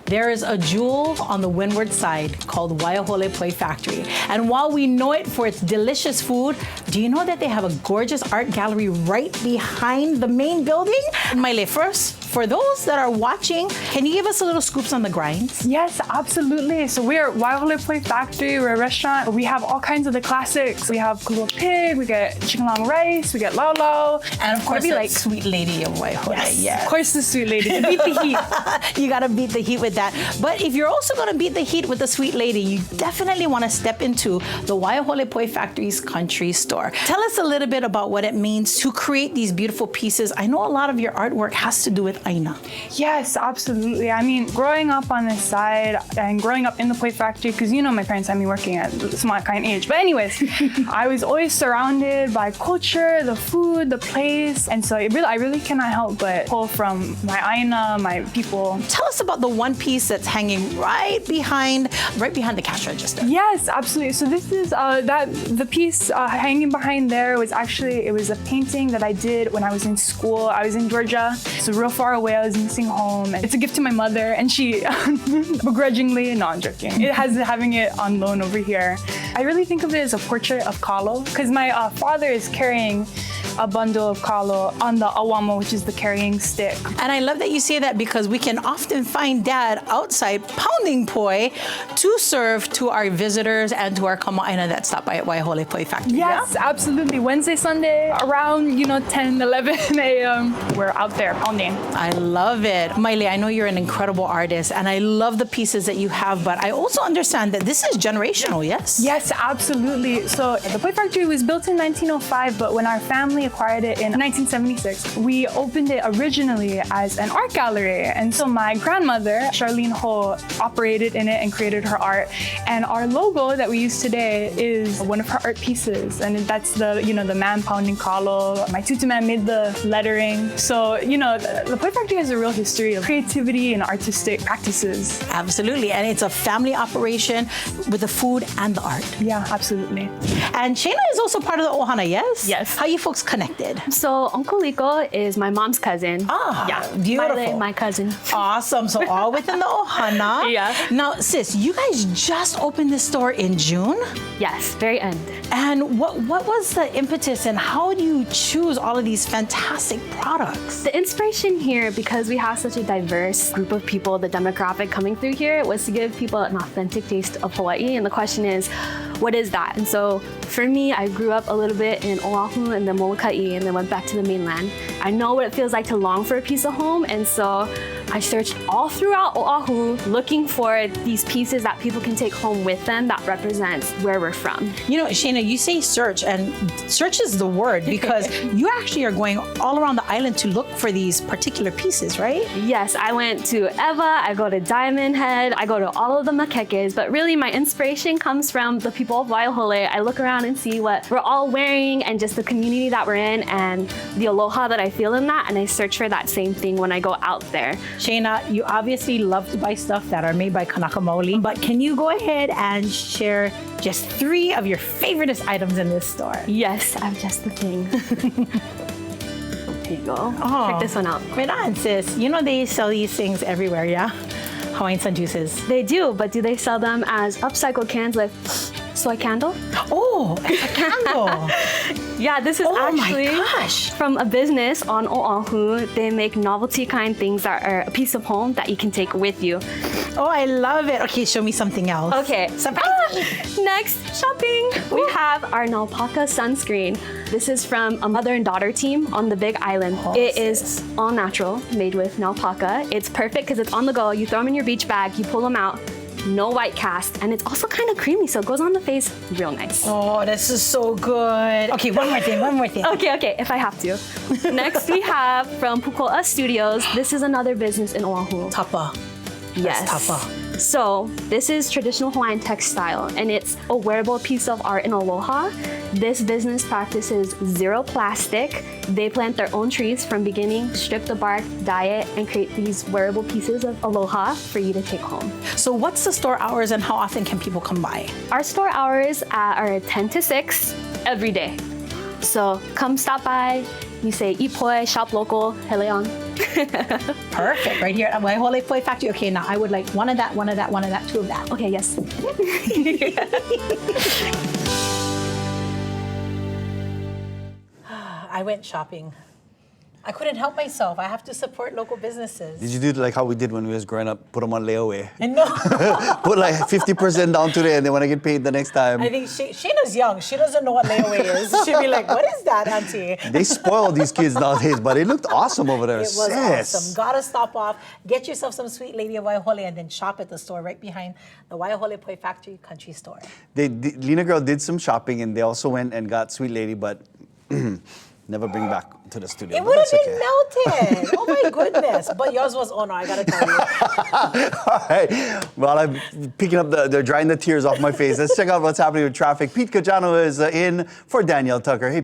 there is a jewel on the windward side called Waiahole Poi Factory. And while we know it for its delicious food, do you know that they have a gorgeous art gallery right behind the main building? Maile, first, for those that are watching, can you give us a little scoops on the grinds? Yes, absolutely. So we're Waiahole Poi Factory. We're a restaurant. We have all kinds of the classics. We have kua pig, we get chicken long rice, we get lau lau. And of course, Maybe like Sweet Lady of Waiahole. Yes. Of course, the Sweet Lady. To beat the heat. You gotta beat the heat with that. But if you're also gonna beat the heat with the Sweet Lady, you definitely wanna step into the Waiahole Poi Factory's country store. Tell us a little bit about what it means to create these beautiful pieces. I know a lot of your artwork has to do with Aina. Yes, absolutely. I mean, growing up on this side and growing up in the Poi Factory, because you know my parents had me working at a small kind of age. But anyways, I was always surrounded by culture, the food, the place. And so I really cannot help but pull from my Aina, my people. Tell us about the one piece that's hanging right behind the cash register. Yes, absolutely. So this is the piece hanging behind there was actually, it was a painting that I did when I was in school. I was in Georgia, so real far away. I was missing home. And it's a gift to my mother, and she begrudgingly, no, I'm joking. It has having it on loan over here. I really think of it as a portrait of kalo, because my father is carrying a bundle of kalo on the awamo, which is the carrying stick. And I love that you say that, because we can often find Dad outside pounding poi to serve to our visitors and to our kama'aina that stop by at Waiahole Poi Factory. Yes, yeah? Absolutely. Wednesday, Sunday, around 10, 11 a.m. We're out there pounding. I love it. Maile, I know you're an incredible artist, and I love the pieces that you have, but I also understand that this is generational, yes? Yes, absolutely. So the Poi Factory was built in 1905, but when our family acquired it in 1976, we opened it originally as an art gallery. And so my grandmother, Charlene Ho, operated in it and created her art. And our logo that we use today is one of her art pieces. And that's the man pounding kalo. My tutu man made the lettering. So, the Poi Factory has a real history of creativity and artistic practices. Absolutely. And it's a family operation with the food and the art. Yeah, absolutely. And Shayna is also part of the Ohana, yes? Yes. How you folks connected? So Uncle Liko is my mom's cousin. Ah, yeah, beautiful. Maile, my cousin. Awesome. So all within the Ohana. Yeah. Now, sis, you guys just opened this store in June? Yes, very end. And what was the impetus, and how do you choose all of these fantastic products? The inspiration here, because we have such a diverse group of people, the demographic coming through here, was to give people an authentic taste of Hawaii. And the question is, what is that? And so for me, I grew up a little bit in Oahu and then Molokai and then went back to the mainland. I know what it feels like to long for a piece of home, and so I searched all throughout Oahu looking for these pieces that people can take home with them that represents where we're from. Shayna, you say search, and search is the word, because you actually are going all around the island to look for these particular pieces, right? Yes, I went to Ewa, I go to Diamond Head, I go to all of the makekes, but really my inspiration comes from the people of Waiahole. I look around and see what we're all wearing and just the community that we're in and the aloha that I feel in that, and I search for that same thing when I go out there. Shayna, you obviously love to buy stuff that are made by Kanaka Maoli, but can you go ahead and share just 3 of your favoriteest items in this store? Yes, I have just the thing. Here you go. Oh. Check this one out. Right on, sis. They sell these things everywhere, yeah? Hawaiian sun juices. They do, but do they sell them as upcycled cans with soy candle? Oh, it's a candle. Yeah, this is actually from a business on Oahu. They make novelty kind things that are a piece of home that you can take with you. Oh, I love it. Okay, show me something else. Okay. Next, shopping. We have our Naupaka sunscreen. This is from a mother and daughter team on the Big Island. It is all natural, made with Naupaka. It's perfect because it's on the go. You throw them in your beach bag, you pull them out. No white cast, and it's also kind of creamy, so it goes on the face real nice. Oh, this is so good. Okay, one more thing. Okay, if I have to. Next, we have from Puko'a Studios. This is another business in Oahu. Tapa. Yes. That's tapa. So this is traditional Hawaiian textile, and it's a wearable piece of art in aloha. This business practices zero plastic. They plant their own trees from beginning, strip the bark, dye it, and create these wearable pieces of aloha for you to take home. So what's the store hours, and how often can people come by? Our store hours are 10 to 6 every day. So come stop by. You say eat poi, shop local, Hele on. Perfect. Right here at Waiahole Poi Factory. Okay, now I would like one of that, one of that, one of that, two of that. Okay, yes. I went shopping. I couldn't help myself. I have to support local businesses. Did you do like how we did when we was growing up? Put them on layaway. I know. Put like 50% down today, and then when I get paid the next time. I think Shayna's young. She doesn't know what layaway is. She'll be like, what is that, auntie? They spoil these kids nowadays, but it looked awesome over there. It was Yes. awesome. Gotta stop off, get yourself some Sweet Lady of Waiahole, and then shop at the store right behind the Waiahole Poi Factory Country Store. Lina Girl did some shopping, and they also went and got Sweet Lady, but never bring back to the studio. It But would have that's been okay. melted. Oh my goodness. But yours was, oh no, I gotta tell you. All right. While I'm picking up they're drying the tears off my face, let's check out what's happening with traffic. Pete Cajano is in for Danielle Tucker. Hey,